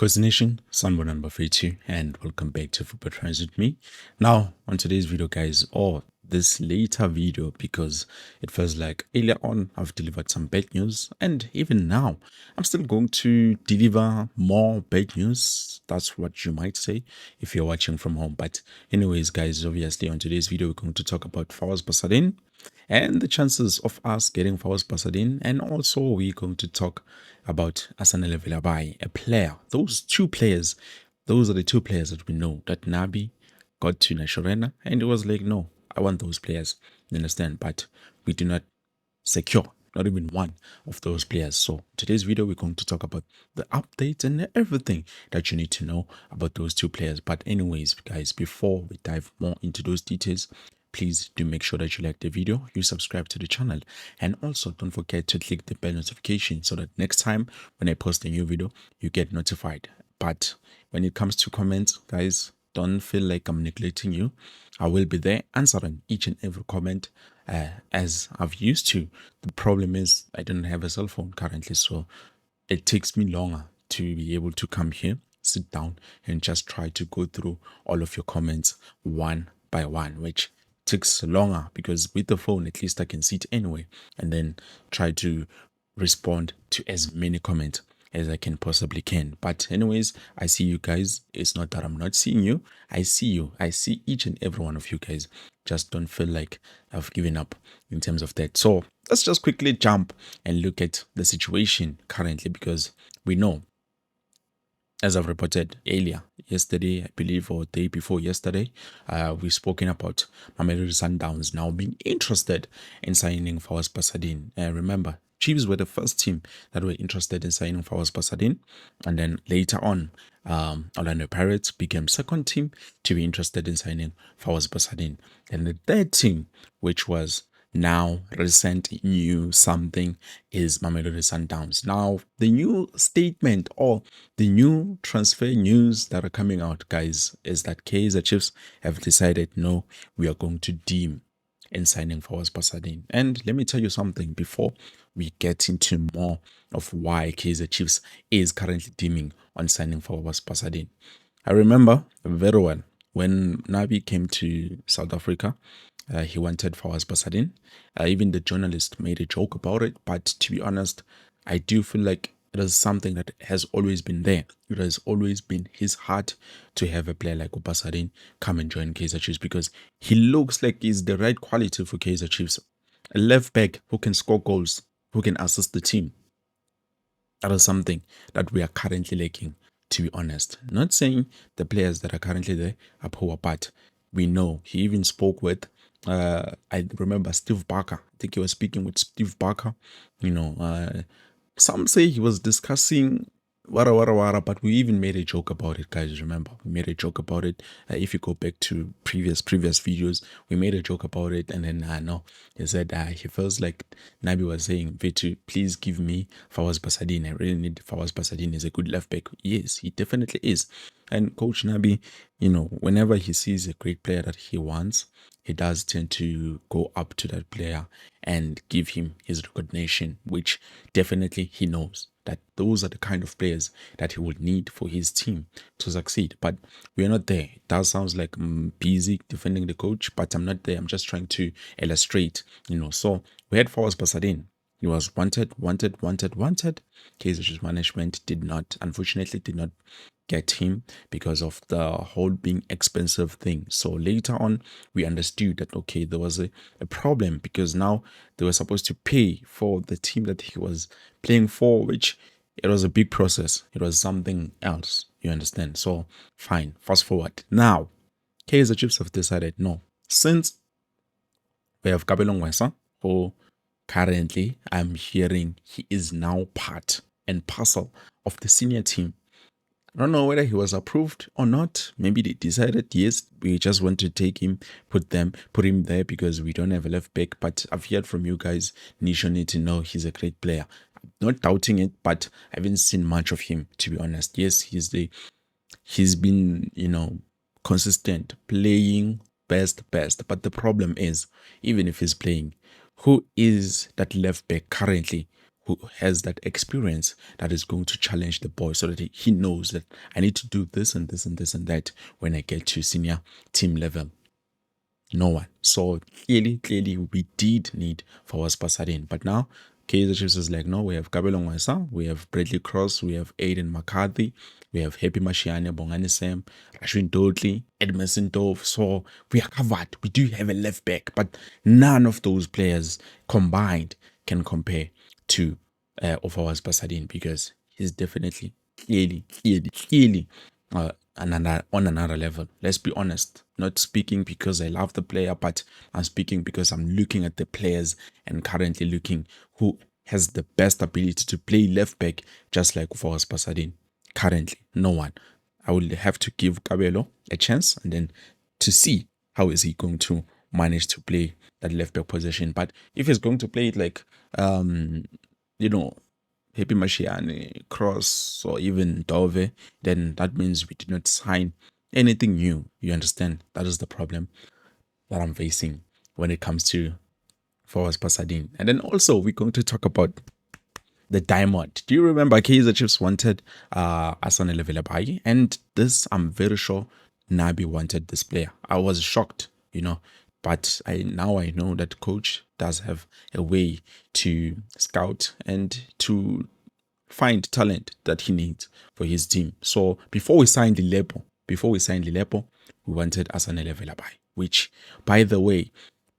Kazier Nation, Sunborn number 32, and welcome back to Football Trends with me. Now, on today's video, guys, or this later video, because it feels like earlier on I've delivered some bad news, and even now I'm still going to deliver more bad news. That's what you might say if you're watching from home. But, anyways, guys, obviously, on today's video, we're going to talk about Fawazz Basadien and the chances of us getting Fawazz Basadien, and also we're going to talk about Asan, a player. Those are the two players that we know that Nabi got to Nashorena, and it was like, no, I want those players, you understand, but we do not secure not even one of those players. So today's video, we're going to talk about the updates and everything that you need to know about those two players. But anyways, guys, before we dive more into those details, please do make sure that you like the video, you subscribe to the channel, and also don't forget to click the bell notification so that next time when I post a new video, you get notified. But when it comes to comments, guys, don't feel like I'm neglecting you. I will be there answering each and every comment as I've used to. The problem is I don't have a cell phone currently, so it takes me longer to be able to come here, sit down, and just try to go through all of your comments one by one, which takes longer because with the phone, at least I can see it anyway and then try to respond to as many comments as I can possibly can. But anyways, I see you guys. It's not that I'm not seeing you. I see you. I see each and every one of you guys. Just don't feel like I've given up in terms of that. So let's just quickly jump and look at the situation currently, because we know, as I've reported earlier, yesterday, I believe, or day before yesterday, we've spoken about Mamelodi Sundowns now being interested in signing Fawazz Basadien. Remember, Chiefs were the first team that were interested in signing Fawazz Basadien, and then later on, Orlando Pirates became second team to be interested in signing Fawazz Basadien, and the third team, which was now recent new something, is Mamelodi Sundowns. Now the new statement or the new transfer news that are coming out, guys, is that Kazier Chiefs have decided, no, we are going to deem in signing Fawazz Basadien. And let me tell you something before we get into more of why Kazier Chiefs is currently deeming on signing Fawazz Basadien. I remember very well when Nabi came to South Africa. He wanted Fawazz Basadien. Even the journalist made a joke about it. But to be honest, I do feel like it is something that has always been there. It has always been his heart to have a player like Basadien come and join Kazier Chiefs, because he looks like he's the right quality for Kazier Chiefs. A left back who can score goals, who can assist the team. That is something that we are currently lacking, to be honest. Not saying the players that are currently there are poor, but we know he even spoke with I remember Steve Barker. I think he was speaking with Steve Barker. Some say he was discussing wara, but we even made a joke about it, guys. Remember, we made a joke about it. If you go back to previous videos, we made a joke about it, and then no, he said he feels like Nabi was saying, Vitu, please give me Fawazz Basadien. I really need Fawazz Basadien. Is a good left back. Yes, he definitely is. And Coach Nabi, whenever he sees a great player that he wants, he does tend to go up to that player and give him his recognition, which definitely he knows that those are the kind of players that he would need for his team to succeed. But we're not there. That sounds like I'm busy defending the coach, but I'm not there. I'm just trying to illustrate, So we had Fawazz Basadien. He was wanted. Kazier Chiefs management unfortunately did not get him because of the whole being expensive thing. So later on, we understood that, okay, there was a problem, because now they were supposed to pay for the team that he was playing for, which it was a big process. It was something else, you understand? So fine, fast forward. Now, Kazier Chiefs have decided, no, since we have Kabelo Ngwesa, who currently I'm hearing he is now part and parcel of the senior team. I don't know whether he was approved or not. Maybe they decided, yes, we just want to take him, put him there because we don't have a left back. But I've heard from you guys, Nisha need to know he's a great player. I'm not doubting it, but I haven't seen much of him, to be honest. Yes, he's been, consistent, playing best. But the problem is, even if he's playing, who is that left back currently who has that experience that is going to challenge the boy so that he knows that I need to do this and this and this and that when I get to senior team level. No one. So clearly, we did need Fawazz Basadien. But now, Kaizer Chiefs is like, no, we have Kabelo Ngwesa, we have Bradley Cross, we have Aiden McCarthy, we have Happy Mashiane, Bongani Sam, Ashwin Dudley, Edmondson Dove. So we are covered. We do have a left back, but none of those players combined can compare to Fawazz Basadien because he's definitely, clearly on another level. Let's be honest. Not speaking because I love the player, but I'm speaking because I'm looking at the players and currently looking who has the best ability to play left back, just like Fawazz Basadien. Currently, no one. I will have to give Kabelo a chance and then to see how is he going to manage to play that left back position. But if he's going to play it like Happy Mashiane, Cross, or even Dove, then that means we did not sign anything new. You understand? That is the problem that I'm facing when it comes to Fawazz Basadien. And then also, we're going to talk about the diamond. Do you remember Kaizer Chiefs wanted Asan Elevelabai? And this, I'm very sure Nabi wanted this player. I was shocked, but now I know that coach does have a way to scout and to find talent that he needs for his team. So before we signed Lilepo, we wanted Asan Elevelabai, which, by the way,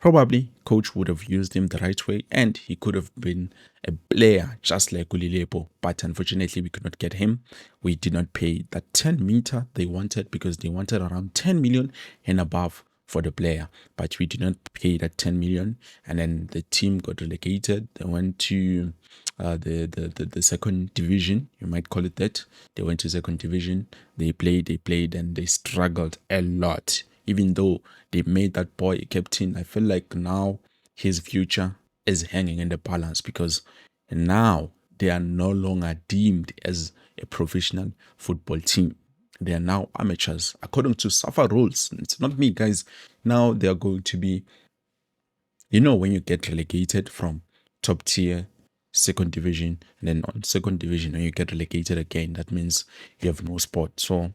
probably coach would have used him the right way and he could have been a player just like Ulilepo, but unfortunately we could not get him. We did not pay that 10 meter they wanted because they wanted around 10 million and above for the player, but we did not pay that 10 million, and then the team got relegated. They went to the second division, you might call it that. They went to second division. They played and they struggled a lot. Even though they made that boy a captain, I feel like now his future is hanging in the balance because now they are no longer deemed as a professional football team. They are now amateurs according to SAFA rules. It's not me, guys. Now they are going to be, when you get relegated from top tier, second division, and then on second division, when you get relegated again, that means you have no spot. So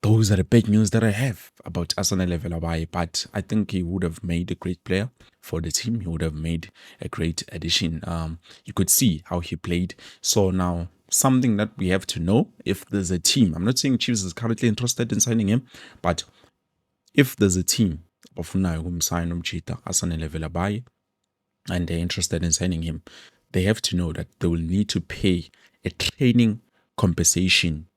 those are the big news that I have about Asan Elevelabai, but I think he would have made a great player for the team. He would have made a great addition. You could see how he played. So now, something that we have to know, if there's a team, I'm not saying Chiefs is currently interested in signing him, but if there's a team ofunayo ukumsign umchita Asan Elevelabai and they're interested in signing him, they have to know that they will need to pay a training compensation,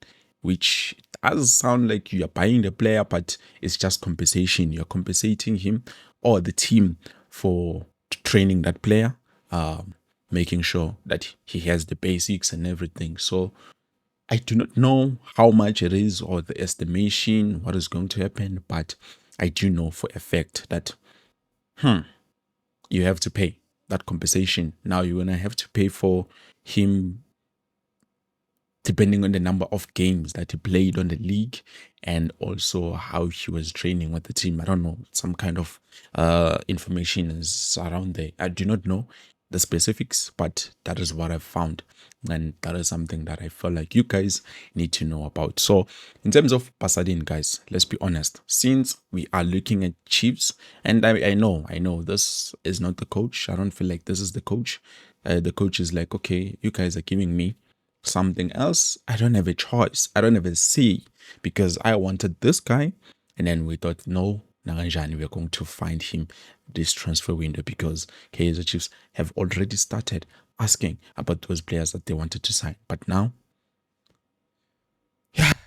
which does sound like you are buying the player, but it's just compensation. You're compensating him or the team for training that player, making sure that he has the basics and everything. So I do not know how much it is or the estimation, what is going to happen, but I do know for a fact that you have to pay that compensation. Now you're going to have to pay for him depending on the number of games that he played on the league and also how he was training with the team. I don't know, some kind of information is around there. I do not know the specifics, but that is what I've found. And that is something that I feel like you guys need to know about. So in terms of Basadien, guys, let's be honest. Since we are looking at Chiefs, and I know this is not the coach. I don't feel like this is the coach. The coach is like, okay, you guys are giving me something else. I don't have a choice. I don't have a say because I wanted this guy. And then we thought, no, Naranjani, we're going to find him this transfer window because Kaizer Chiefs have already started asking about those players that they wanted to sign. But now,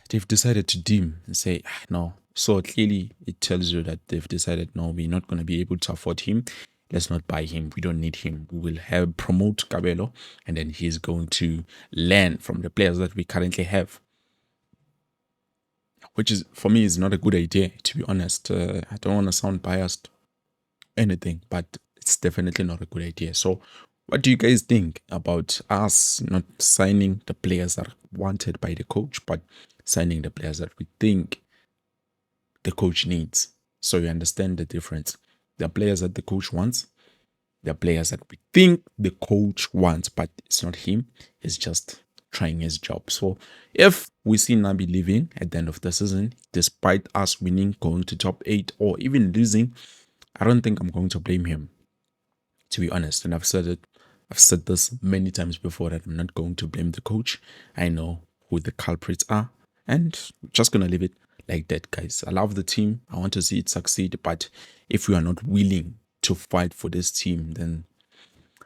they've decided to deem and say, no. So clearly it tells you that they've decided, no, we're not going to be able to afford him. Let's not buy him. We don't need him. We will have promote Kabelo and then he's going to learn from the players that we currently have. Which is, for me, is not a good idea, to be honest. I don't want to sound biased anything, but it's definitely not a good idea. So what do you guys think about us not signing the players that are wanted by the coach, but signing the players that we think the coach needs? So you understand the difference. The players that the coach wants, the players that we think the coach wants, but it's not him. He's just trying his job. So if we see Nabi leaving at the end of the season, despite us winning, going to top 8, or even losing, I don't think I'm going to blame him, to be honest. And I've said it. I've said this many times before that I'm not going to blame the coach. I know who the culprits are, and I'm just gonna leave it like that, guys. I love the team. I want to see it succeed, but if we are not willing to fight for this team, then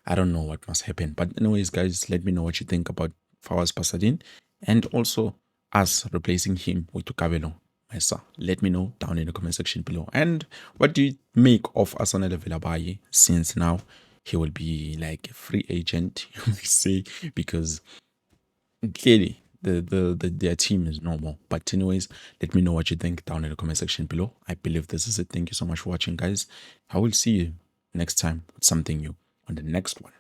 I don't know what must happen. But anyways, guys, let me know what you think about Fawazz Basadien and also us replacing him with Tukabelo Mesa. Let me know down in the comment section below. And what do you make of Asan Velabaye, since now he will be like a free agent, you may say, because clearly their team is normal. But anyways, let me know what you think down in the comment section below. I believe this is it. Thank you so much for watching, guys. I will see you next time with something new on the next one.